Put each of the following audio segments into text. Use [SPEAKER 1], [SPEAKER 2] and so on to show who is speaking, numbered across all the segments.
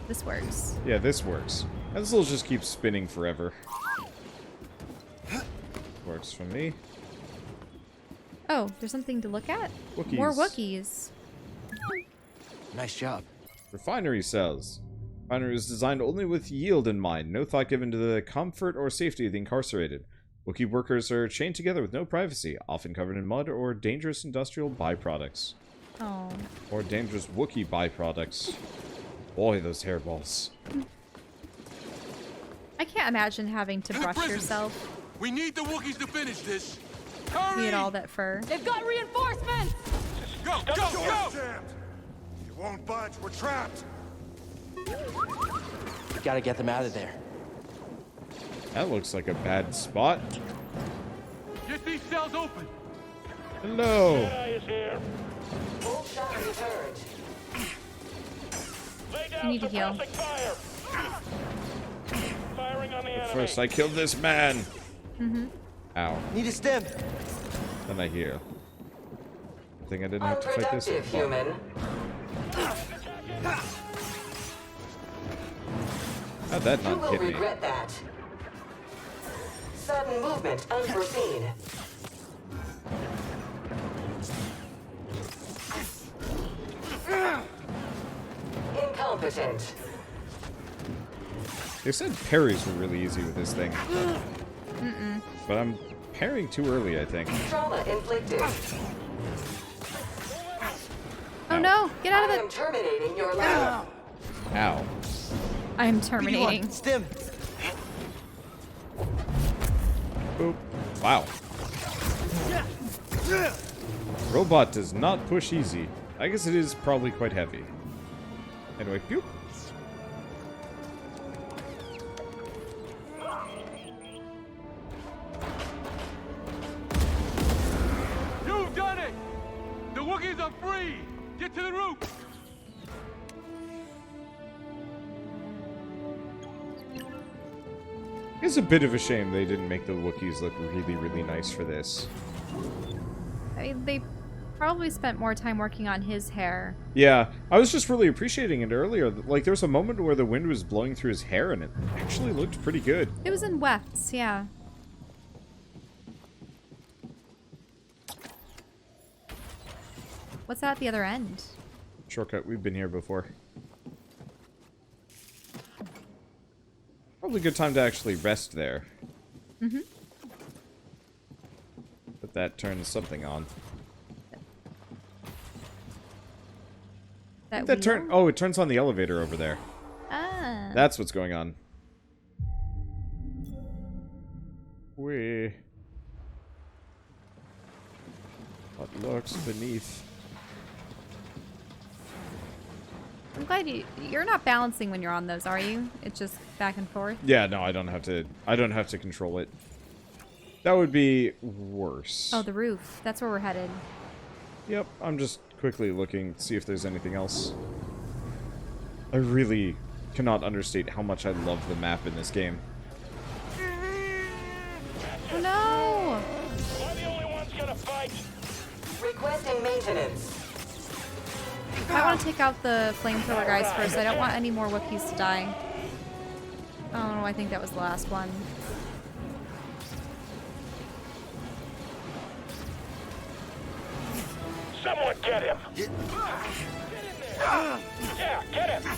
[SPEAKER 1] This works.
[SPEAKER 2] Yeah, this works. And this will just keep spinning forever. Works for me.
[SPEAKER 1] Oh, there's something to look at?
[SPEAKER 2] Wookiees.
[SPEAKER 1] More Wookiees.
[SPEAKER 3] Nice job.
[SPEAKER 2] Refinery cells. Refinery is designed only with yield in mind. No thought given to the comfort or safety of the incarcerated. Wookiee workers are chained together with no privacy, often covered in mud or dangerous industrial byproducts.
[SPEAKER 1] Oh.
[SPEAKER 2] Or dangerous Wookiee byproducts. Boy, those hairballs.
[SPEAKER 1] I can't imagine having to brush
[SPEAKER 4] Prisoners,
[SPEAKER 1] yourself.
[SPEAKER 4] We need the Wookiees to finish this.
[SPEAKER 1] You
[SPEAKER 4] Hurry!
[SPEAKER 1] get all that fur.
[SPEAKER 5] They've got reinforcements!
[SPEAKER 4] Go, go, go!
[SPEAKER 6] Jammed. You won't budge. We're trapped.
[SPEAKER 3] Gotta get them out of there.
[SPEAKER 2] That looks like a bad spot.
[SPEAKER 4] Get these cells open.
[SPEAKER 2] Hello.
[SPEAKER 7] Jedi is here.
[SPEAKER 5] Full shot returned.
[SPEAKER 7] Lay down
[SPEAKER 1] You need to heal.
[SPEAKER 7] suppressing fire. Firing on the enemy.
[SPEAKER 2] First, I killed this man.
[SPEAKER 1] Mm-hmm.
[SPEAKER 2] Ow.
[SPEAKER 3] Need a stim.
[SPEAKER 2] Then I heal. I think I didn't have to fight this.
[SPEAKER 5] Unproductive, human.
[SPEAKER 2] How'd that
[SPEAKER 5] You
[SPEAKER 2] not
[SPEAKER 5] will
[SPEAKER 2] hit me?
[SPEAKER 5] regret that. Sudden movement unforeseen. Incompetent.
[SPEAKER 2] They said parries were really easy with this thing. But I'm parrying too early, I think.
[SPEAKER 5] Trauma inflicted.
[SPEAKER 1] Oh no! Get out
[SPEAKER 5] I
[SPEAKER 1] of
[SPEAKER 5] am
[SPEAKER 1] it!
[SPEAKER 5] terminating your life.
[SPEAKER 2] Ow.
[SPEAKER 1] I'm terminating.
[SPEAKER 3] Stim.
[SPEAKER 2] Boop. Wow. Robot does not push easy. I guess it is probably quite heavy. Anyway, pew.
[SPEAKER 4] You've done it! The Wookiees are free! Get to the roof!
[SPEAKER 2] It's a bit of a shame they didn't make the Wookiees look really, really nice for this.
[SPEAKER 1] I mean, they probably spent more time working on his hair.
[SPEAKER 2] Yeah, I was just really appreciating it earlier. Like, there was a moment where the wind was blowing through his hair, and it actually looked pretty good.
[SPEAKER 1] It was in wefts, yeah. What's that at the other end?
[SPEAKER 2] Shortcut, we've been here before. Probably a good time to actually rest there.
[SPEAKER 1] Mm-hmm.
[SPEAKER 2] But that turns something on.
[SPEAKER 1] That
[SPEAKER 2] turn.
[SPEAKER 1] wheel?
[SPEAKER 2] Oh, it turns on the elevator over there.
[SPEAKER 1] Ah.
[SPEAKER 2] That's what's going on. What lurks beneath?
[SPEAKER 1] I'm glad you're not balancing when you're on those, are you? It's just back and forth.
[SPEAKER 2] Yeah, no, I don't have to. I don't have to control it. That would be worse.
[SPEAKER 1] Oh, the roof. That's where we're headed.
[SPEAKER 2] Yep, I'm just quickly looking to see if there's anything else. I really cannot understate how much I love the map in this game.
[SPEAKER 1] Oh no!
[SPEAKER 7] We're the only ones gonna fight.
[SPEAKER 5] Requesting maintenance.
[SPEAKER 1] I want to take out the flamethrower guys first. I don't want any more Wookiees to die. Oh no, I think that was the last one.
[SPEAKER 7] Someone get him. Get in there. Yeah, get him.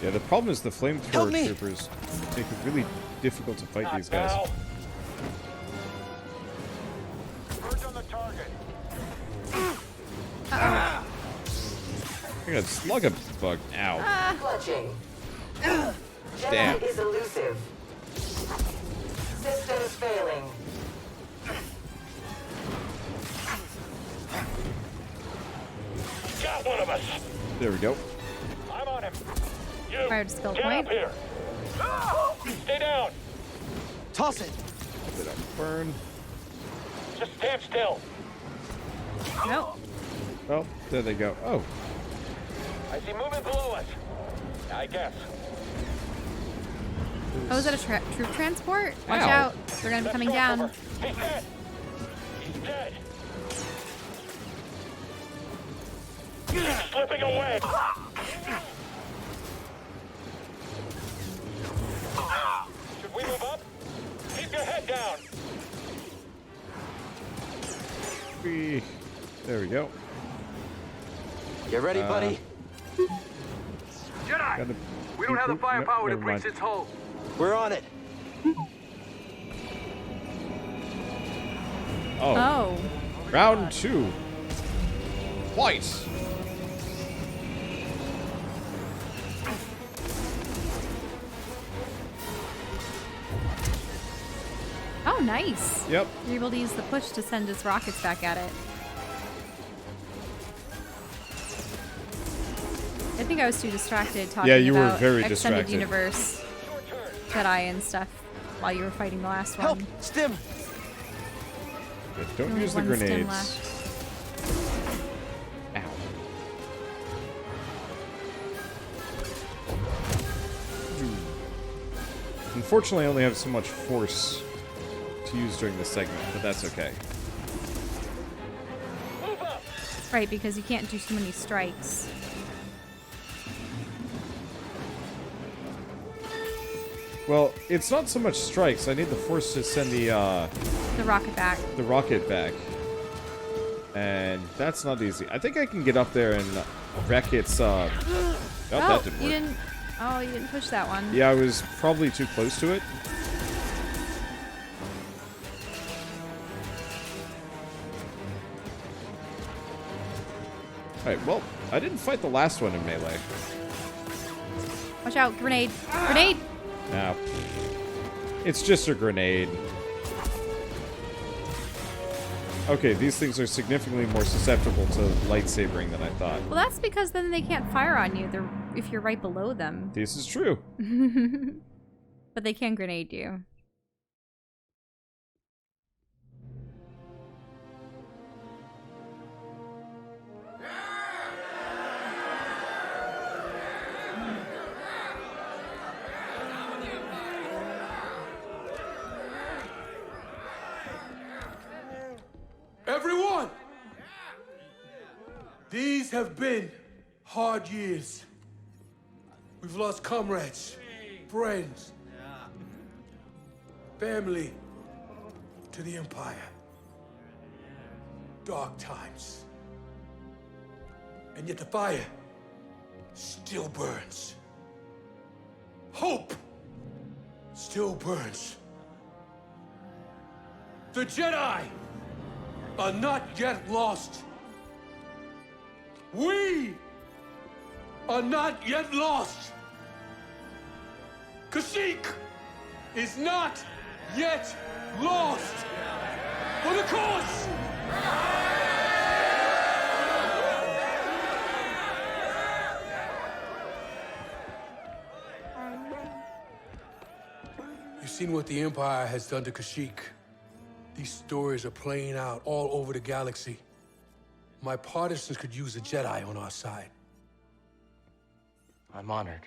[SPEAKER 2] Yeah, the problem is the flamethrower troopers make it really difficult to fight these guys.
[SPEAKER 7] Now. Purge on the target.
[SPEAKER 2] I got slug a bug. Ow.
[SPEAKER 5] Clutching.
[SPEAKER 2] Damn.
[SPEAKER 5] Jedi is elusive. Systems failing.
[SPEAKER 7] Got one of us.
[SPEAKER 2] There we go.
[SPEAKER 7] I'm on him. You.
[SPEAKER 1] Fired skill
[SPEAKER 7] Get
[SPEAKER 1] point.
[SPEAKER 7] up here. Stay down.
[SPEAKER 3] Toss it.
[SPEAKER 2] Bit of burn.
[SPEAKER 7] Just stand still.
[SPEAKER 1] Nope.
[SPEAKER 2] Oh, there they go. Oh,
[SPEAKER 7] I see movement below us. I guess.
[SPEAKER 1] Oh, is that a troop transport? Watch
[SPEAKER 2] Ow.
[SPEAKER 1] out. They're gonna be coming down.
[SPEAKER 7] He's dead. He's dead. Slipping away. Should we move up? Keep your head down.
[SPEAKER 2] There we go.
[SPEAKER 3] Get ready, buddy.
[SPEAKER 4] Jedi!
[SPEAKER 2] Gotta
[SPEAKER 4] We don't have the
[SPEAKER 2] keep-
[SPEAKER 4] firepower to
[SPEAKER 2] never
[SPEAKER 4] breach
[SPEAKER 2] mind.
[SPEAKER 4] this hull.
[SPEAKER 3] We're on it.
[SPEAKER 2] Oh.
[SPEAKER 1] Oh.
[SPEAKER 2] Round 2. Fight.
[SPEAKER 1] Oh, nice.
[SPEAKER 2] Yep.
[SPEAKER 1] You're able to use the push to send his rockets back at it. I think I was too distracted talking
[SPEAKER 2] Yeah, you were
[SPEAKER 1] about
[SPEAKER 2] very
[SPEAKER 1] extended
[SPEAKER 2] distracted.
[SPEAKER 1] universe, Jedi and stuff while you were fighting the last
[SPEAKER 3] Help!
[SPEAKER 1] one.
[SPEAKER 3] Stim!
[SPEAKER 2] Yeah, don't
[SPEAKER 1] Only
[SPEAKER 2] use the
[SPEAKER 1] one stim
[SPEAKER 2] grenades.
[SPEAKER 1] left.
[SPEAKER 2] Ow. Unfortunately, I only have so much force to use during this segment, but that's okay.
[SPEAKER 1] Right, because you can't do too many strikes.
[SPEAKER 2] Well, it's not so much strikes. I need the force to send the
[SPEAKER 1] rocket back.
[SPEAKER 2] rocket back. And that's not easy. I think I can get up there and wreck its oh, that didn't work.
[SPEAKER 1] you didn't. Oh, you didn't push that one.
[SPEAKER 2] Yeah, I was probably too close to it. Alright, well, I didn't fight the last one in melee.
[SPEAKER 1] Watch out, grenade! Grenade!
[SPEAKER 2] No. It's just a grenade. Okay, these things are significantly more susceptible to lightsabering than I thought.
[SPEAKER 1] Well, that's because then they can't fire on you. They're if you're right below them.
[SPEAKER 2] This is true.
[SPEAKER 1] But they can grenade you.
[SPEAKER 4] Everyone! These have been hard years. We've lost comrades, friends, family to the Empire. Dark times. And yet the fire still burns. Hope still burns. The Jedi are not yet lost. We are not yet lost. Kashyyyk is not yet lost. For the cause! You've seen what the Empire has done to Kashyyyk. These stories are playing out all over the galaxy. My partisans could use a Jedi on our side.
[SPEAKER 3] I'm honored.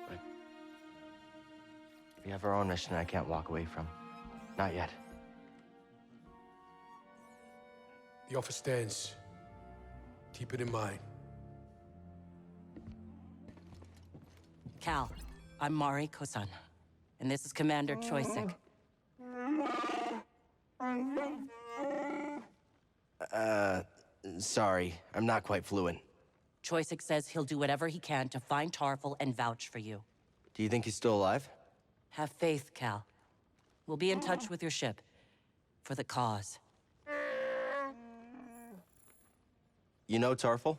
[SPEAKER 3] But we have our own mission I can't walk away from. Not yet.
[SPEAKER 4] The offer stands. Keep it in mind.
[SPEAKER 8] Cal, I'm Mari Kosan, and this is Commander Choisik.
[SPEAKER 3] Sorry. I'm not quite fluent.
[SPEAKER 8] Choisik says he'll do whatever he can to find Tarful and vouch for you.
[SPEAKER 3] Do you think he's still alive?
[SPEAKER 8] Have faith, Cal. We'll be in touch with your ship. For the cause.
[SPEAKER 3] You know Tarful?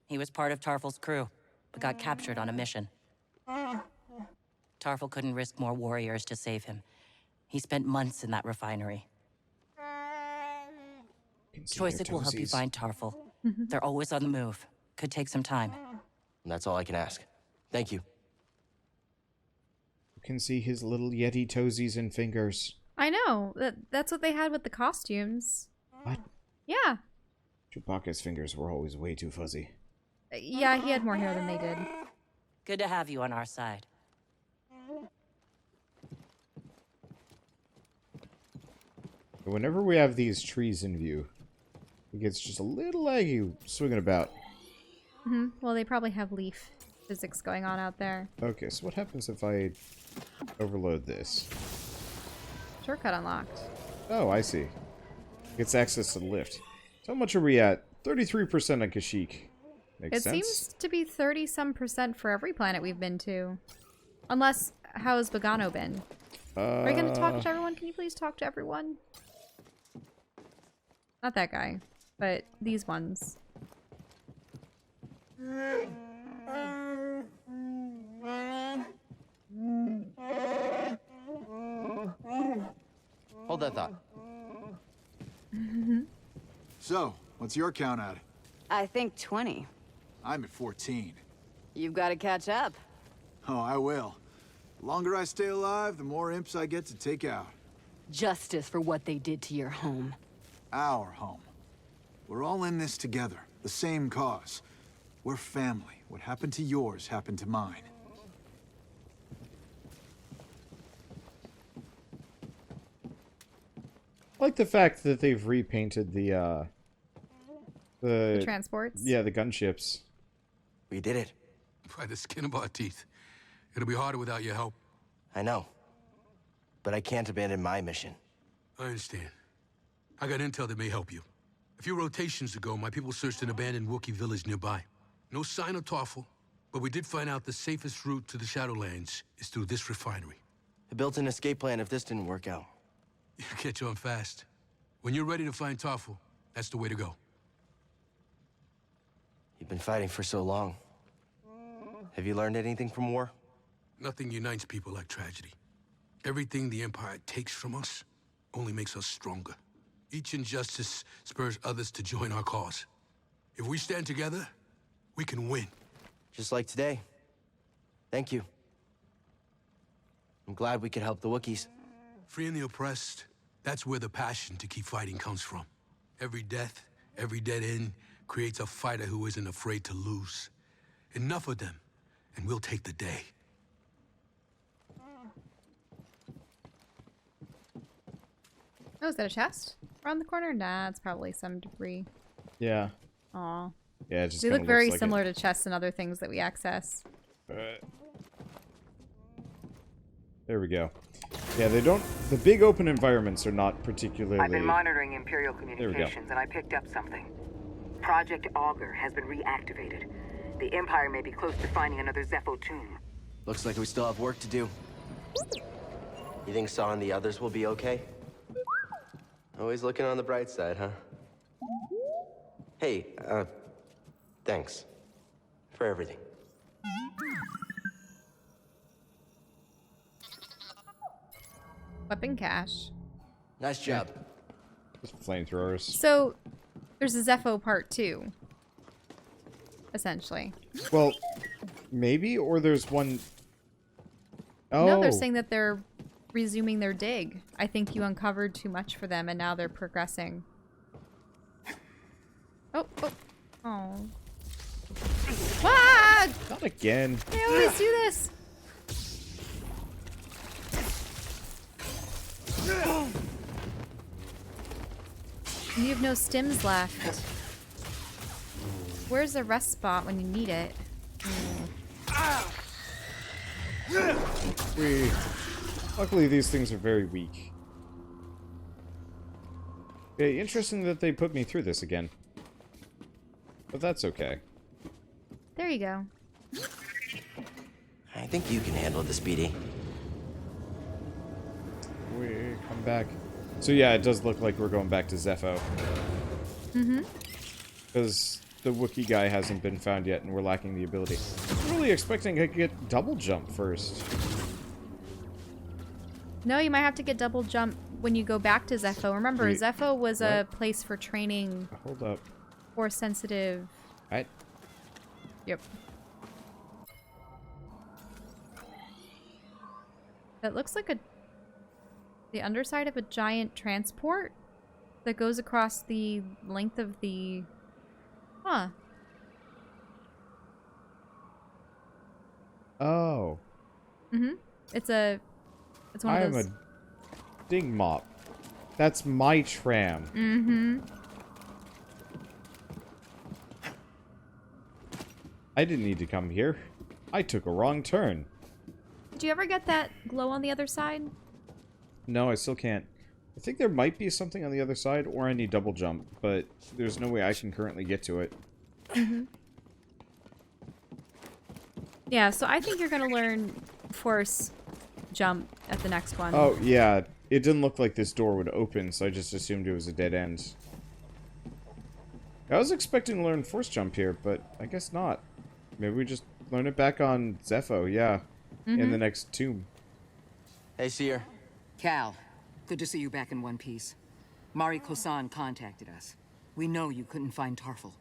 [SPEAKER 8] He was part of Tarful's crew, but got captured on a mission. Tarful couldn't risk more warriors to save him. He spent months in that refinery. Choisik will help you find Tarful. They're always on the move. Could take some time.
[SPEAKER 3] And that's all I can ask. Thank you.
[SPEAKER 2] You can see his little Yeti toesies and fingers.
[SPEAKER 1] I know. That's what they had with the costumes.
[SPEAKER 2] What?
[SPEAKER 1] Yeah.
[SPEAKER 2] Chewbacca's fingers were always way too fuzzy.
[SPEAKER 1] Yeah, he had more hair than they did.
[SPEAKER 8] Good to have you on our side.
[SPEAKER 2] Whenever we have these trees in view, it gets just a little laggy swinging about.
[SPEAKER 1] Well, they probably have leaf physics going on out there.
[SPEAKER 2] Okay, so what happens if I overload this?
[SPEAKER 1] Shortcut unlocked.
[SPEAKER 2] Oh, I see. Gets access to the lift. So how much are we at? 33% on Kashyyyk. Makes
[SPEAKER 1] It
[SPEAKER 2] sense.
[SPEAKER 1] seems to be 30-some% for every planet we've been to. Unless, how's Bogano been? Are you going to talk to everyone? Can you please talk to everyone? Not that guy, but these ones.
[SPEAKER 3] Hold that thought.
[SPEAKER 9] So, what's your count at?
[SPEAKER 10] I think 20.
[SPEAKER 9] I'm at 14.
[SPEAKER 10] You've got to catch up.
[SPEAKER 9] Oh, I will. The longer I stay alive, the more imps I get to take out.
[SPEAKER 10] Justice for what they did to your home.
[SPEAKER 9] Our home. We're all in this together. The same cause. We're family. What happened to yours happened to mine.
[SPEAKER 2] I like the fact that they've repainted the
[SPEAKER 1] Transports?
[SPEAKER 2] Yeah, the gunships.
[SPEAKER 3] We did it.
[SPEAKER 4] By the skin of our teeth. It'll be harder without your help.
[SPEAKER 3] I know. But I can't abandon my mission.
[SPEAKER 4] I understand. I got intel that may help you. A few rotations ago, my people searched an abandoned Wookiee village nearby. No sign of Tarful, but we did find out the safest route to the Shadowlands is through this refinery.
[SPEAKER 3] I built an escape plan if this didn't work out.
[SPEAKER 4] You catch on fast. When you're ready to find Tarful, that's the way to go.
[SPEAKER 3] You've been fighting for so long. Have you learned anything from war?
[SPEAKER 4] Nothing unites people like tragedy. Everything the Empire takes from us only makes us stronger. Each injustice spurs others to join our cause. If we stand together, we can win.
[SPEAKER 3] Just like today. Thank you. I'm glad we could help the Wookiees.
[SPEAKER 4] Freeing the oppressed, that's where the passion to keep fighting comes from. Every death, every dead end creates a fighter who isn't afraid to lose. Enough of them, and we'll take the day.
[SPEAKER 1] Oh, is that a chest around the corner? Nah, it's probably some debris.
[SPEAKER 2] Yeah.
[SPEAKER 1] Aw.
[SPEAKER 2] Yeah, it just
[SPEAKER 1] They
[SPEAKER 2] kinda
[SPEAKER 1] look very
[SPEAKER 2] looks like
[SPEAKER 1] similar to chests and other things that we access.
[SPEAKER 2] There we go. Yeah, they don't... The big open environments are not particularly...
[SPEAKER 5] I've been monitoring Imperial
[SPEAKER 2] we go.
[SPEAKER 5] communications, and I picked up something. Project Augur has been reactivated. The Empire may be close to finding another Zeffo tomb.
[SPEAKER 3] Looks like we still have work to do. You think Saw and the others will be okay? Always looking on the bright side, huh? Hey, thanks. For everything.
[SPEAKER 1] Weapon cache.
[SPEAKER 3] Nice job.
[SPEAKER 2] Just flamethrowers.
[SPEAKER 1] So, there's a Zeffo part 2. Essentially.
[SPEAKER 2] Well, maybe, or there's one... Oh.
[SPEAKER 1] No, they're saying that they're resuming their dig. I think you uncovered too much for them, and now they're progressing. Oh, oh. Oh. Ah!
[SPEAKER 2] Not again.
[SPEAKER 1] They always do this. You have no stims left. Where's the rest spot when you need it?
[SPEAKER 2] Luckily, these things are very weak. Okay, interesting that they put me through this again. But that's okay.
[SPEAKER 1] There you go.
[SPEAKER 3] I think you can handle the Speedy.
[SPEAKER 2] We come back. So yeah, it does look like we're going back to Zeffo.
[SPEAKER 1] Mm-hmm.
[SPEAKER 2] Because the Wookiee guy hasn't been found yet, and we're lacking the ability. I'm really expecting I could get double jump first.
[SPEAKER 1] No, you might have to get double jump when you go back to Zeffo. Remember,
[SPEAKER 2] Wait,
[SPEAKER 1] Zeffo was a
[SPEAKER 2] what?
[SPEAKER 1] place for training
[SPEAKER 2] Hold up.
[SPEAKER 1] Force sensitive.
[SPEAKER 2] I...
[SPEAKER 1] Yep. That looks like the underside of a giant transport that goes across the length of the... Huh.
[SPEAKER 2] Oh.
[SPEAKER 1] It's one
[SPEAKER 2] I
[SPEAKER 1] of
[SPEAKER 2] am
[SPEAKER 1] those.
[SPEAKER 2] a ding mop. That's my tram. I didn't need to come here. I took a wrong turn.
[SPEAKER 1] Did you ever get that glow on the other side?
[SPEAKER 2] No, I still can't. I think there might be something on the other side, or I need double jump, but there's no way I can currently get to it.
[SPEAKER 1] Yeah, so I think you're gonna learn force jump at the next one.
[SPEAKER 2] Oh, yeah. It didn't look like this door would open, so I just assumed it was a dead end. I was expecting to learn force jump here, but I guess not. Maybe we just learn it back on Zeffo, yeah. In the next tomb.
[SPEAKER 3] Hey, Seer.
[SPEAKER 5] Cal, good to see you back in one piece. Mari Kosan contacted us. We know you couldn't find Tarful.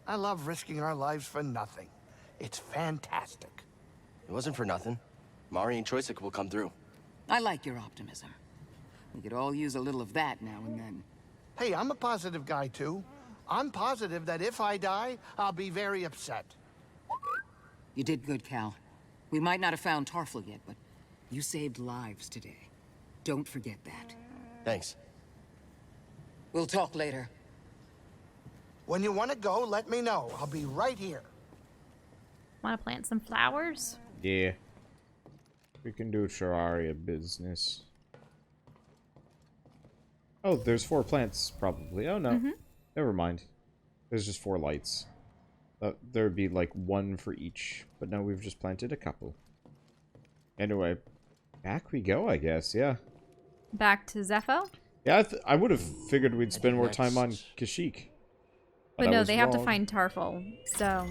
[SPEAKER 11] I love risking our lives for nothing. It's fantastic.
[SPEAKER 3] It wasn't for nothing. Mari and Choysic will come through.
[SPEAKER 5] I like your optimism. We could all use a little of that now and then.
[SPEAKER 11] Hey, I'm a positive guy, too. I'm positive that if I die, I'll be very upset.
[SPEAKER 5] You did good, Cal. We might not have found Tarful yet, but you saved lives today. Don't forget that.
[SPEAKER 3] Thanks.
[SPEAKER 5] We'll talk later.
[SPEAKER 11] When you want to go, let me know. I'll be right here.
[SPEAKER 1] Want to plant some flowers?
[SPEAKER 2] Yeah. We can do Terraria business. Oh, there's 4 plants, probably. Oh, no. Never mind. There's just 4 lights. There would be, like, 1 for each. But no, we've just planted a couple. Anyway, back we go, I guess. Yeah.
[SPEAKER 1] Back to Zeffo?
[SPEAKER 2] Yeah, I would have figured we'd spend more time on Kashyyyk.
[SPEAKER 1] But
[SPEAKER 2] I
[SPEAKER 1] no,
[SPEAKER 2] was
[SPEAKER 1] they have to
[SPEAKER 2] wrong.
[SPEAKER 1] find Tarful, so...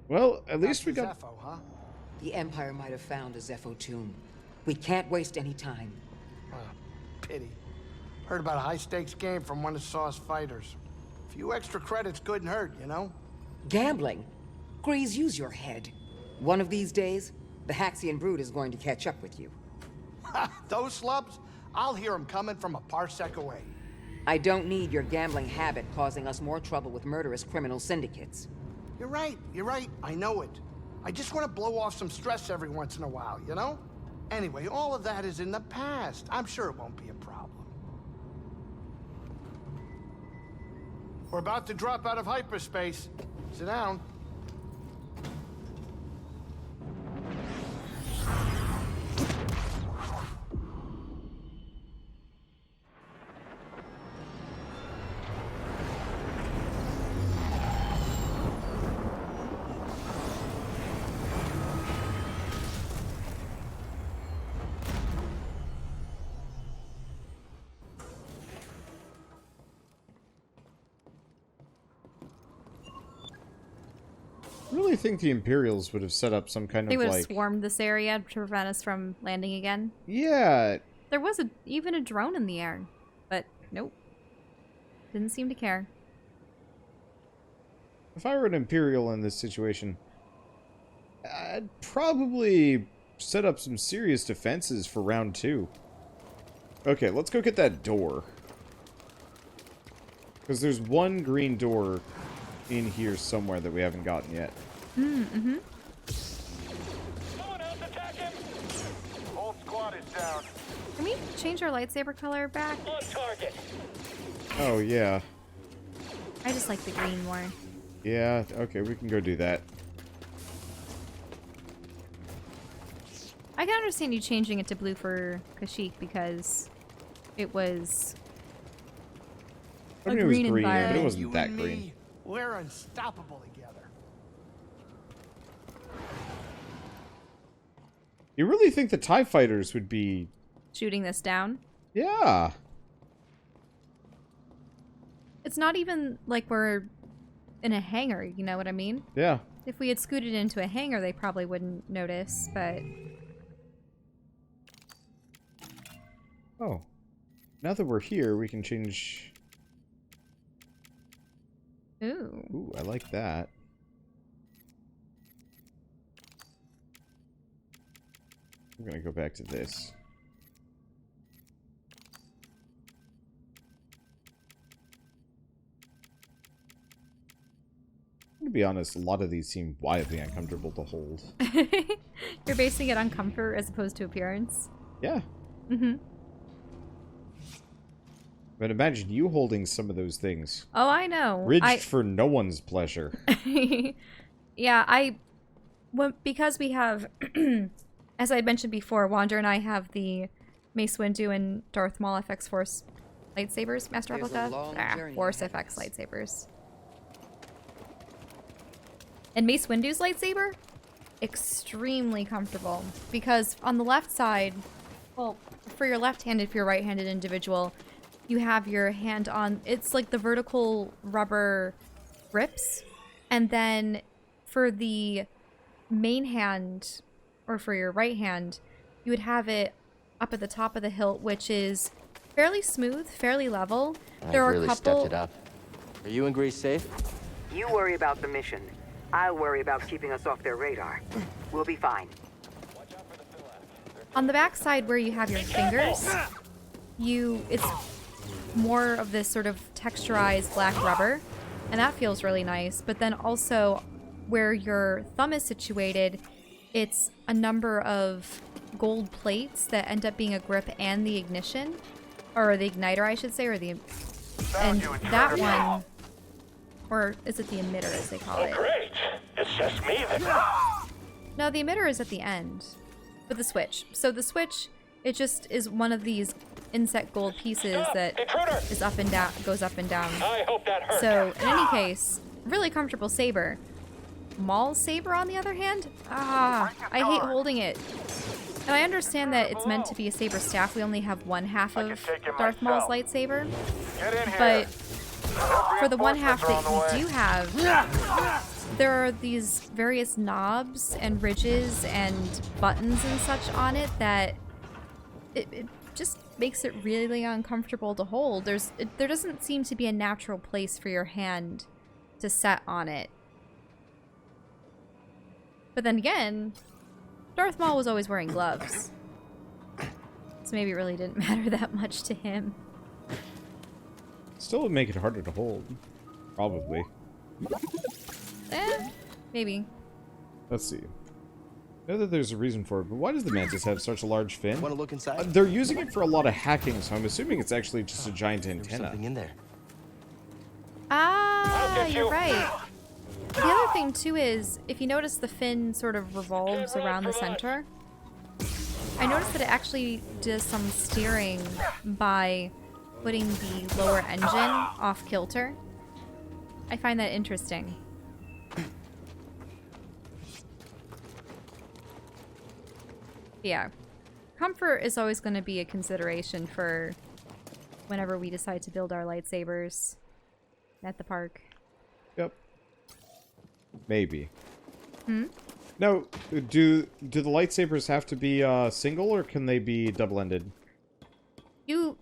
[SPEAKER 2] Well, at least we got...
[SPEAKER 11] Zeffo, huh?
[SPEAKER 5] The Empire might have found a Zeffo tomb. We can't waste any time.
[SPEAKER 11] Pity. Heard about a high-stakes game from one of Saw's fighters. A few extra credits couldn't hurt, you know?
[SPEAKER 5] Gambling? Grease, use your head. One of these days, the Haxian brood is going to catch up with you.
[SPEAKER 11] Those slubs? I'll hear them coming from a parsec away.
[SPEAKER 5] I don't need your gambling habit causing us more trouble with murderous criminal syndicates.
[SPEAKER 11] You're right, I know it. I just want to blow off some stress every once in a while, you know? Anyway, all of that is in the past. I'm sure it won't be a problem. We're about to drop out of hyperspace. Sit down.
[SPEAKER 2] I really think the Imperials would have set up some kind
[SPEAKER 1] They
[SPEAKER 2] of,
[SPEAKER 1] would have
[SPEAKER 2] like...
[SPEAKER 1] swarmed this area to prevent us from landing again.
[SPEAKER 2] Yeah.
[SPEAKER 1] There was even a drone in the air, but nope. Didn't seem to care.
[SPEAKER 2] If I were an Imperial in this situation, I'd probably set up some serious defenses for round 2. Okay, let's go get that door. Because there's one green door in here somewhere that we haven't gotten yet.
[SPEAKER 7] Someone else attack him!
[SPEAKER 6] Whole squad is down.
[SPEAKER 1] Can we change our lightsaber color back?
[SPEAKER 7] On target!
[SPEAKER 2] Oh, yeah.
[SPEAKER 1] I just like the green more.
[SPEAKER 2] Yeah, okay, we can go do that.
[SPEAKER 1] I can understand you changing it to blue for Kashyyyk because it was
[SPEAKER 2] I
[SPEAKER 1] a
[SPEAKER 2] mean, it was
[SPEAKER 1] green
[SPEAKER 2] green, but it
[SPEAKER 1] environment.
[SPEAKER 2] wasn't
[SPEAKER 11] You
[SPEAKER 2] that
[SPEAKER 11] and
[SPEAKER 2] green.
[SPEAKER 11] me, we're unstoppable together.
[SPEAKER 2] You really think the TIE fighters would be...
[SPEAKER 1] Shooting this down.
[SPEAKER 2] Yeah.
[SPEAKER 1] It's not even like we're in a hangar, you know what I mean?
[SPEAKER 2] Yeah.
[SPEAKER 1] If we had scooted into a hangar, they probably wouldn't notice, but...
[SPEAKER 2] Oh. Now that we're here, we can change...
[SPEAKER 1] Ooh.
[SPEAKER 2] Ooh, I like that. I'm gonna go back to this. be honest, a lot of these seem wildly uncomfortable to hold.
[SPEAKER 1] You're basing it on comfort as opposed to appearance?
[SPEAKER 2] Yeah.
[SPEAKER 1] Mm-hmm.
[SPEAKER 2] But imagine you holding some of those things.
[SPEAKER 1] Oh, I know.
[SPEAKER 2] Ridged for no one's pleasure.
[SPEAKER 1] Yeah, because we have, as I mentioned before, Wander and I have the Mace Windu and Darth Maul FX Force lightsabers, Master Replica. Force FX lightsabers. And Mace Windu's lightsaber, extremely comfortable, because on the left side, well, for your left-handed, if you're a right-handed individual, you have your hand on, it's like the vertical rubber grips, and then for the main hand, or for your right hand, you would have it up at the top of the hilt, which is fairly smooth, fairly level. There are
[SPEAKER 3] really
[SPEAKER 1] a couple...
[SPEAKER 3] stepped it up. Are you and Grease safe?
[SPEAKER 5] You worry about the mission. I'll worry about keeping us off their radar. We'll be fine.
[SPEAKER 1] On the back side where you have your fingers, it's more of this sort of texturized black rubber, and that feels really nice. But then also where your thumb is situated, it's a number of gold plates that end up being a grip and the ignition, or the igniter, I should say, or the, and that one, or is it the emitter as they call it?
[SPEAKER 7] Great. It's just me then.
[SPEAKER 1] No, the emitter is at the end, but the switch. So the switch, it just is one of these inset gold pieces that is up and down, goes up and down.
[SPEAKER 7] I hope that hurt.
[SPEAKER 1] So in any case, really comfortable saber. Maul's saber, on the other hand, I hate holding it. And I understand that it's meant to be a saber staff. We only have one half of Darth Maul's lightsaber, but for the one half that we do have, there are these various knobs and ridges and buttons and such on it that it just makes it really uncomfortable to hold. There doesn't seem to be a natural place for your hand to set on it. But then again, Darth Maul was always wearing gloves, so maybe it really didn't matter that much to him.
[SPEAKER 2] Still would make it harder to hold. Probably.
[SPEAKER 1] Maybe.
[SPEAKER 2] Let's see. I know that there's a reason for it, but why does the Mantis have such a large fin?
[SPEAKER 3] Want to look inside?
[SPEAKER 2] They're using it for a lot of hacking, so I'm assuming it's actually just a giant antenna.
[SPEAKER 3] Something in there.
[SPEAKER 1] Ah, you're right. The other thing, too, is if you notice the fin sort of revolves around the center, I noticed that it actually does some steering by putting the lower engine off kilter. I find that interesting. Yeah. Comfort is always going to be a consideration for whenever we decide to build our lightsabers at the park.
[SPEAKER 2] Yep. Maybe.
[SPEAKER 1] Hmm?
[SPEAKER 2] No, do the lightsabers have to be single, or can they be double-ended?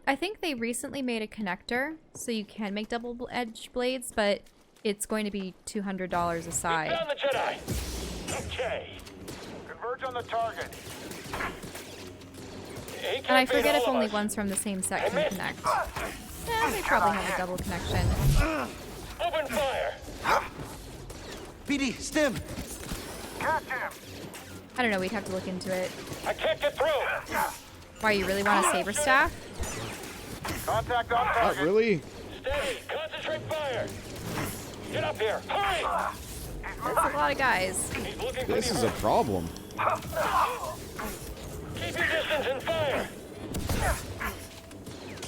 [SPEAKER 1] I think they recently made a connector, so you can make double-edged blades, but it's going to be $200 a side.
[SPEAKER 7] Found the Jedi. Okay. Converge on the target.
[SPEAKER 1] And I forget if only ones from the same set can connect. Yeah, they probably have a double connection.
[SPEAKER 7] Open fire.
[SPEAKER 3] BD, stim.
[SPEAKER 6] Catch him.
[SPEAKER 1] I don't know, we'd have to look into it.
[SPEAKER 7] I can't get through.
[SPEAKER 1] Why, you really want a saber staff?
[SPEAKER 6] Contact on
[SPEAKER 2] Not
[SPEAKER 6] target.
[SPEAKER 2] really.
[SPEAKER 7] Steady. Concentrate fire. Get up here. Hurry.
[SPEAKER 1] That's a lot of guys.
[SPEAKER 7] He's looking for
[SPEAKER 2] This
[SPEAKER 7] the
[SPEAKER 2] is a problem.
[SPEAKER 7] Keep your distance and fire.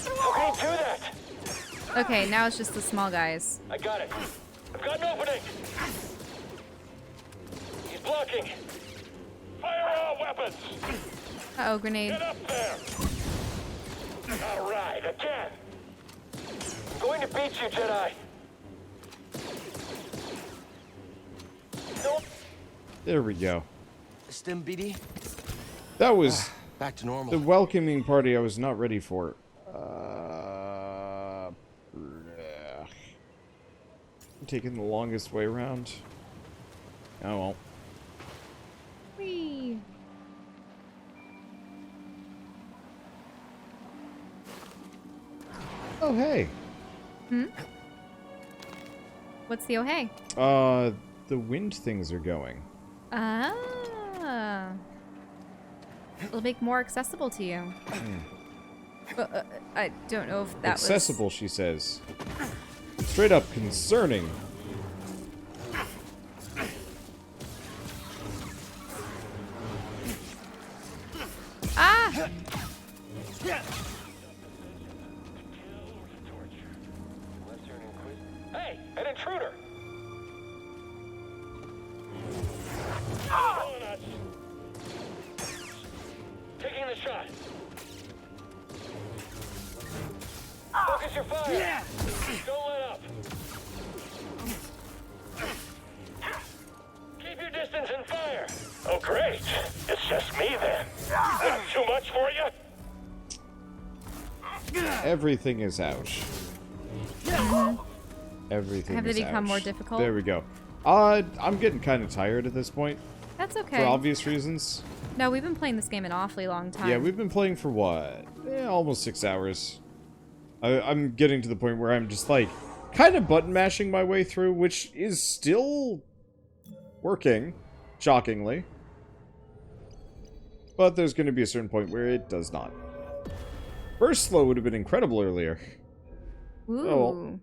[SPEAKER 7] How can he do that?
[SPEAKER 1] Okay, now it's just the small guys.
[SPEAKER 7] I got it. I've got an opening. He's blocking. Fire all weapons.
[SPEAKER 1] Uh-oh, grenade.
[SPEAKER 7] Get up there. All right, again. I'm going to beat you, Jedi. Nope.
[SPEAKER 2] There we go.
[SPEAKER 3] Stim, BD.
[SPEAKER 2] That was
[SPEAKER 3] Back to normal.
[SPEAKER 2] the welcoming party I was not ready for. I'm taking the longest way around. Oh well.
[SPEAKER 1] Whee!
[SPEAKER 2] Oh hey.
[SPEAKER 1] Hmm? What's the oh hey?
[SPEAKER 2] the wind things are going.
[SPEAKER 1] Ah. It'll make more accessible to you. I don't know if that
[SPEAKER 2] accessible, she says. Straight up concerning.
[SPEAKER 1] Ah!
[SPEAKER 7] Hey, an intruder! Taking the shot. Focus your fire. Yeah. Don't let up. Keep your distance and fire. Oh, great. It's just me then. Not too much for you?
[SPEAKER 2] Everything is ouch. Everything
[SPEAKER 1] Have
[SPEAKER 2] is
[SPEAKER 1] they become
[SPEAKER 2] ouch.
[SPEAKER 1] more difficult?
[SPEAKER 2] There we go. I'm getting kind of tired at this point.
[SPEAKER 1] That's okay.
[SPEAKER 2] For obvious reasons.
[SPEAKER 1] No, we've been playing this game an awfully long time.
[SPEAKER 2] Yeah, we've been playing for what? Almost 6 hours. I'm getting to the point where I'm just like, kind of button mashing my way through, which is still working, shockingly. But there's going to be a certain point where it does not. Burst slow would have been incredible earlier.
[SPEAKER 1] Ooh.
[SPEAKER 2] Oh, well.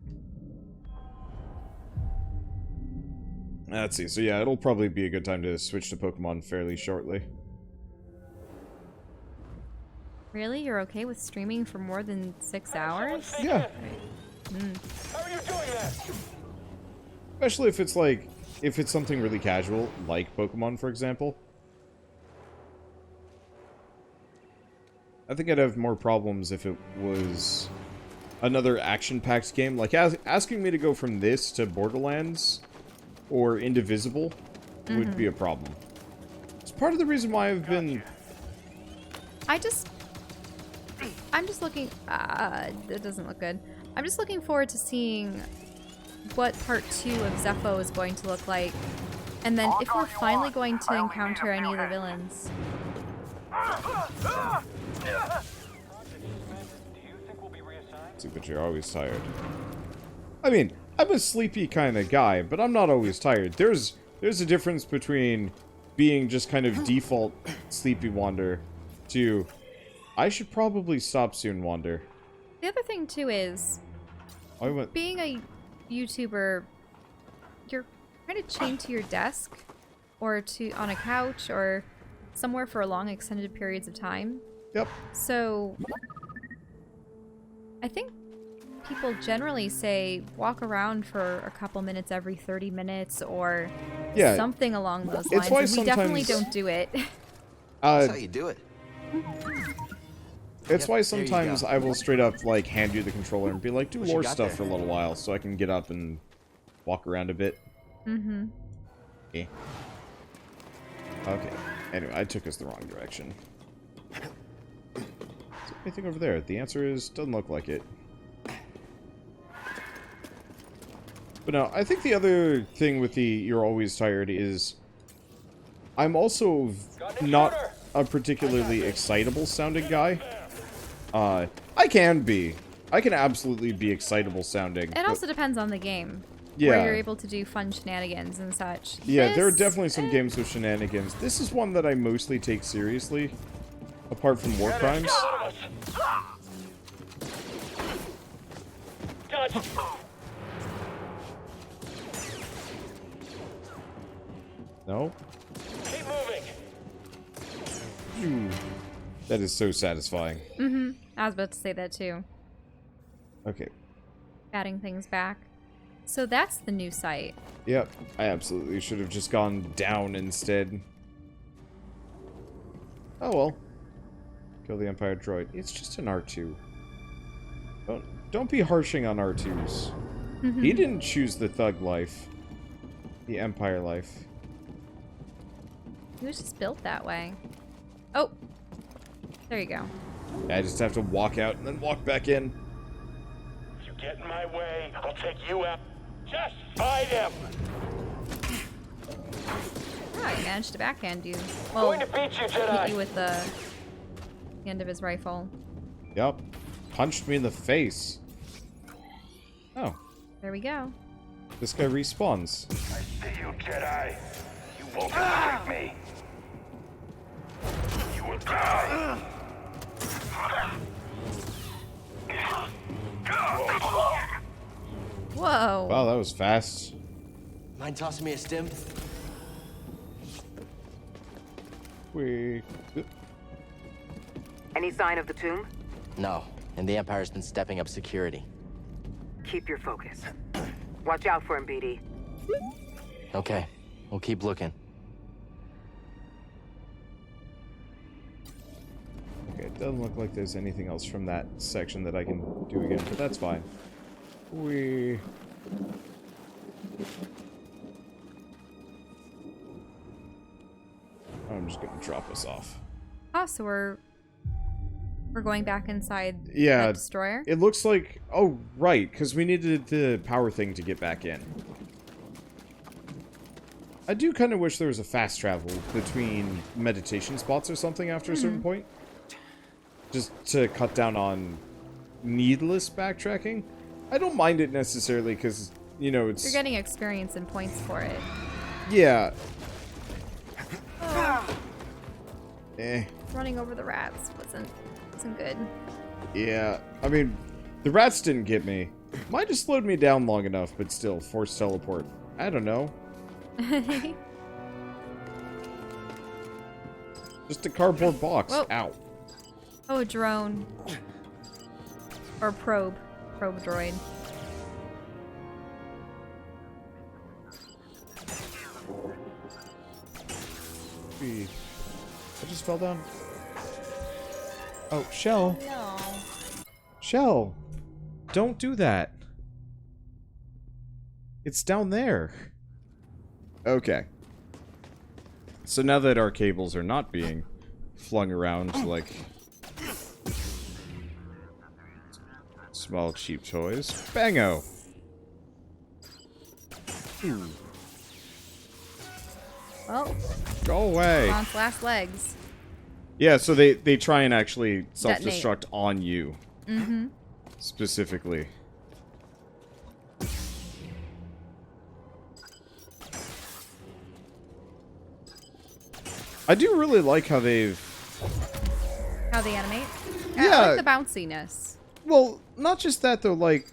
[SPEAKER 2] Let's see. So yeah, it'll probably be a good time to switch to Pokemon fairly shortly.
[SPEAKER 1] Really? You're okay with streaming for more than 6 hours?
[SPEAKER 2] Yeah.
[SPEAKER 7] How are you doing that?
[SPEAKER 2] Especially if it's like, if it's something really casual, like Pokemon, for example. I think I'd have more problems if it was another action-packed game. Like, asking me to go from this to Borderlands or Indivisible would be a problem. It's part of the reason why I've been...
[SPEAKER 1] I'm just looking... that doesn't look good. I'm just looking forward to seeing what part 2 of Zeffo is going to look like. And then if we're finally going to encounter any of the villains.
[SPEAKER 2] See, but you're always tired. I mean, I'm a sleepy kind of guy, but I'm not always tired. There's a difference between being just kind of default sleepy Wander to I should probably stop soon Wander.
[SPEAKER 1] The other thing too is being a YouTuber, you're kind of chained to your desk or on a couch or somewhere for long extended periods of time.
[SPEAKER 2] Yep.
[SPEAKER 1] So I think people generally say walk around for a couple minutes every 30 minutes or something along those lines.
[SPEAKER 2] Why
[SPEAKER 1] and we definitely don't do it.
[SPEAKER 3] That's how you do it.
[SPEAKER 2] It's why sometimes I will straight up like hand you the controller and be like, do lore stuff for a little while so I can get up and walk around a bit.
[SPEAKER 1] Mm-hmm.
[SPEAKER 2] Yeah. Okay. Anyway, I took us the wrong direction. Is there anything over there? The answer is, doesn't look like it. But no, I think the other thing with the you're always tired is I'm also not a particularly excitable sounding guy. I can be. I can absolutely be excitable sounding.
[SPEAKER 1] It also depends on the game.
[SPEAKER 2] Yeah.
[SPEAKER 1] Where you're able to do fun shenanigans and such.
[SPEAKER 2] Yeah, there are definitely some games with shenanigans. This is one that I mostly take seriously, apart from War Crimes. No?
[SPEAKER 7] Keep moving.
[SPEAKER 2] Phew. That is so satisfying.
[SPEAKER 1] Mm-hmm. I was about to say that too.
[SPEAKER 2] Okay.
[SPEAKER 1] Adding things back. So that's the new site.
[SPEAKER 2] Yep. I absolutely should have just gone down instead. Oh well. Kill the Empire droid. It's just an R2. Don't be harshing on R2s. He didn't choose the thug life. The Empire life.
[SPEAKER 1] He was just built that way. Oh! There you go.
[SPEAKER 2] I just have to walk out and then walk back in.
[SPEAKER 7] If you get in my way, I'll take you out. Just fight him!
[SPEAKER 1] Oh, he managed to backhand you. Well,
[SPEAKER 7] Going to beat you, Jedi!
[SPEAKER 1] hit you with the end of his rifle.
[SPEAKER 2] Yup. Punched me in the face. Oh.
[SPEAKER 1] There we go.
[SPEAKER 2] This guy respawns.
[SPEAKER 7] I see you, Jedi. You won't escape me. You will die.
[SPEAKER 1] Whoa.
[SPEAKER 2] Wow, that was fast.
[SPEAKER 3] Mind tossing me a stim?
[SPEAKER 2] We.
[SPEAKER 5] Any sign of the tomb?
[SPEAKER 3] No, and the Empire's been stepping up security.
[SPEAKER 5] Keep your focus. Watch out for him, BD.
[SPEAKER 3] Okay, we'll keep looking.
[SPEAKER 2] Okay, it doesn't look like there's anything else from that section that I can do again, but that's fine. We. I'm just gonna drop us off.
[SPEAKER 1] Oh, so we're going back inside
[SPEAKER 2] Yeah,
[SPEAKER 1] the destroyer?
[SPEAKER 2] it looks like... Oh, right, because we needed the power thing to get back in. I do kind of wish there was a fast travel between meditation spots or something after a certain point. Just to cut down on needless backtracking. I don't mind it necessarily, because, you know, it's...
[SPEAKER 1] You're getting experience and points for it.
[SPEAKER 2] Yeah.
[SPEAKER 1] Oh.
[SPEAKER 2] Eh.
[SPEAKER 1] Running over the rats wasn't good.
[SPEAKER 2] Yeah, I mean, the rats didn't get me. Might have slowed me down long enough, but still, forced teleport. I don't know. Just a cardboard box.
[SPEAKER 1] Whoa.
[SPEAKER 2] Ow.
[SPEAKER 1] Oh, drone. Or probe. Probe droid.
[SPEAKER 2] I just fell down. Oh, Shell.
[SPEAKER 1] No.
[SPEAKER 2] Shell. Don't do that. It's down there. Okay. So now that our cables are not being flung around like small cheap toys. Bango. Ooh.
[SPEAKER 1] Well,
[SPEAKER 2] Go away.
[SPEAKER 1] on its last legs.
[SPEAKER 2] Yeah, so they try and actually self-destruct on you.
[SPEAKER 1] Mm-hmm.
[SPEAKER 2] Specifically. I do really like how they've...
[SPEAKER 1] How they animate?
[SPEAKER 2] Yeah.
[SPEAKER 1] I like the bounciness.
[SPEAKER 2] Well, not just that, though, like...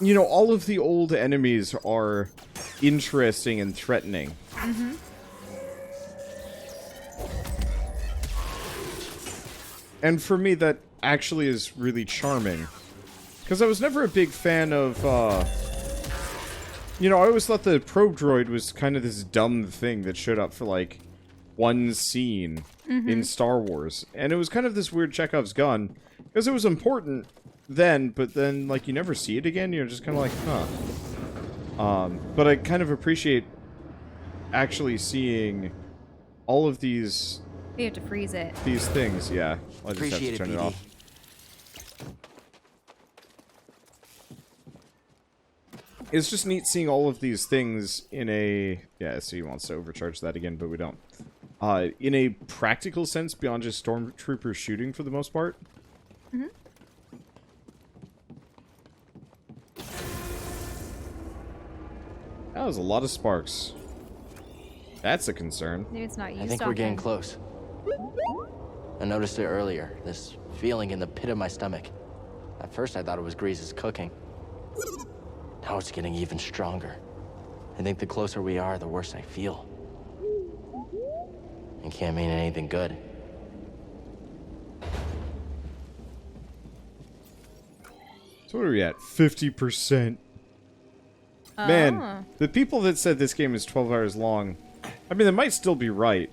[SPEAKER 2] You know, all of the old enemies are interesting and threatening.
[SPEAKER 1] Mm-hmm.
[SPEAKER 2] And for me, that actually is really charming. Because I was never a big fan of, you know, I always thought the probe droid was kind of this dumb thing that showed up for, like, one scene in Star Wars. And it was kind of this weird Chekhov's gun. Because it was important then, but then, like, you never see it again. You're just kind of like, huh. But I kind of appreciate actually seeing all of these...
[SPEAKER 1] You have to freeze it.
[SPEAKER 2] These things, yeah. I'll just have to turn it off. It's just neat seeing all of these things in a... Yeah, so he wants to overcharge that again, but we don't. In a practical sense, beyond just stormtroopers shooting for the most part.
[SPEAKER 1] Mm-hmm.
[SPEAKER 2] That was a lot of sparks. That's a concern.
[SPEAKER 1] Maybe it's not used
[SPEAKER 3] I think we're getting close. I noticed it earlier, this feeling in the pit of my stomach. At first I thought it was Grease's cooking. Now it's getting even stronger. I think the closer we are, the worse I feel. It can't mean anything good.
[SPEAKER 2] So what are we at? 50%. Man, the people that said this game is 12 hours long, I mean, they might still be right.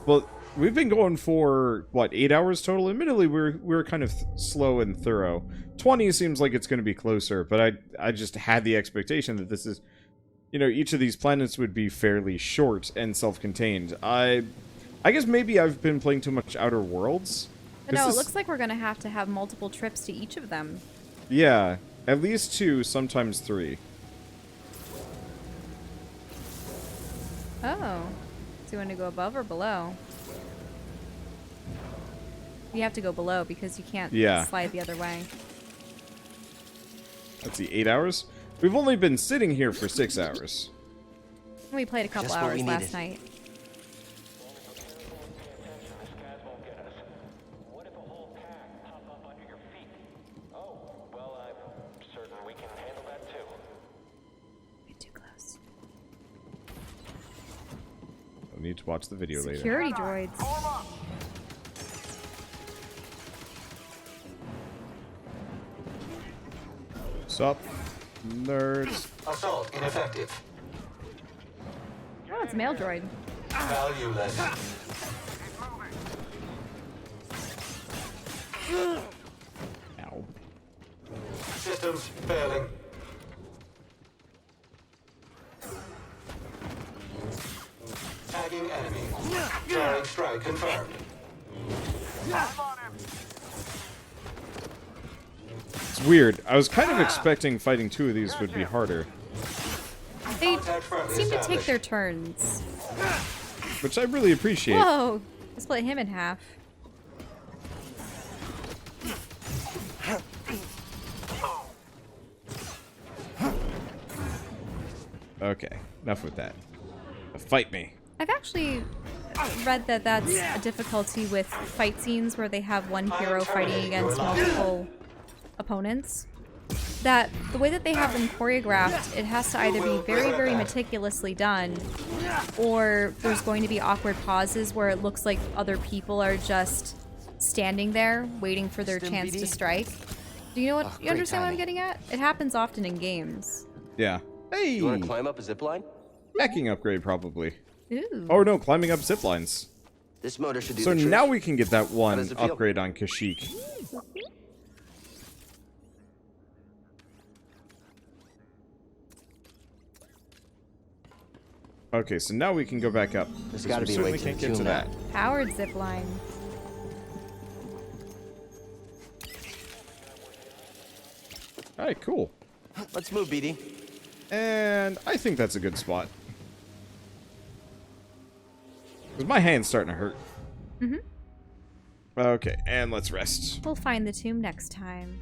[SPEAKER 2] Well, we've been going for, what, 8 hours total? Admittedly, we're kind of slow and thorough. 20 seems like it's going to be closer, but I just had the expectation that this is... You know, each of these planets would be fairly short and self-contained. I guess maybe I've been playing too much Outer Worlds.
[SPEAKER 1] But no, it looks like we're going to have multiple trips to each of them.
[SPEAKER 2] Yeah, at least 2, sometimes 3.
[SPEAKER 1] Oh. So you want to go above or below? You have to go below because you can't slide the other way.
[SPEAKER 2] Let's see, 8 hours? We've only been sitting here for 6 hours.
[SPEAKER 1] We played a couple
[SPEAKER 3] Just what
[SPEAKER 1] hours
[SPEAKER 3] we
[SPEAKER 1] last
[SPEAKER 3] needed.
[SPEAKER 1] night.
[SPEAKER 7] What if a whole pack pop up under your feet? Oh, well, I'm certain we can handle that too.
[SPEAKER 1] Get too close.
[SPEAKER 2] I'll need to watch the video later.
[SPEAKER 1] Security droids.
[SPEAKER 2] Sup, nerds?
[SPEAKER 7] Assault ineffective.
[SPEAKER 1] Oh, it's a mail droid.
[SPEAKER 7] Valueless.
[SPEAKER 2] Ow.
[SPEAKER 7] Systems failing. Tagging enemy. Jarring strike confirmed.
[SPEAKER 2] It's weird. I was kind of expecting fighting 2 of these would be harder,
[SPEAKER 1] They seem to take their turns.
[SPEAKER 2] which I really appreciate.
[SPEAKER 1] Whoa! I split him in half.
[SPEAKER 2] Okay, enough with that. Fight me.
[SPEAKER 1] I've actually read that that's a difficulty with fight scenes where they have one hero fighting against multiple opponents. That the way that they have them choreographed, it has to either be very, very meticulously done, or there's going to be awkward pauses where it looks like other people are just standing there waiting for their chance to strike. Do you know what? You
[SPEAKER 3] great
[SPEAKER 1] understand what I'm
[SPEAKER 3] timing.
[SPEAKER 1] getting at? It happens often in games.
[SPEAKER 2] Yeah. Hey!
[SPEAKER 3] You want to climb up a zip line?
[SPEAKER 2] Hacking upgrade, probably.
[SPEAKER 1] Ooh.
[SPEAKER 2] Oh no, climbing up zip lines.
[SPEAKER 3] This motor should do
[SPEAKER 2] So
[SPEAKER 3] the trick.
[SPEAKER 2] now we can get that one
[SPEAKER 3] does it feel?
[SPEAKER 2] upgrade on Kashyyyk. Okay, so now we can go back up.
[SPEAKER 3] There's
[SPEAKER 2] 'cause
[SPEAKER 3] gotta
[SPEAKER 2] we
[SPEAKER 3] be a
[SPEAKER 2] certainly
[SPEAKER 3] way to
[SPEAKER 2] can't get
[SPEAKER 3] tune
[SPEAKER 2] to
[SPEAKER 3] that.
[SPEAKER 2] that.
[SPEAKER 1] Powered zipline.
[SPEAKER 2] Alright, cool.
[SPEAKER 3] Let's move, BD.
[SPEAKER 2] And I think that's a good spot. Because my hand's starting to hurt.
[SPEAKER 1] Mm-hmm.
[SPEAKER 2] Okay, and let's rest.
[SPEAKER 1] We'll find the tomb next time.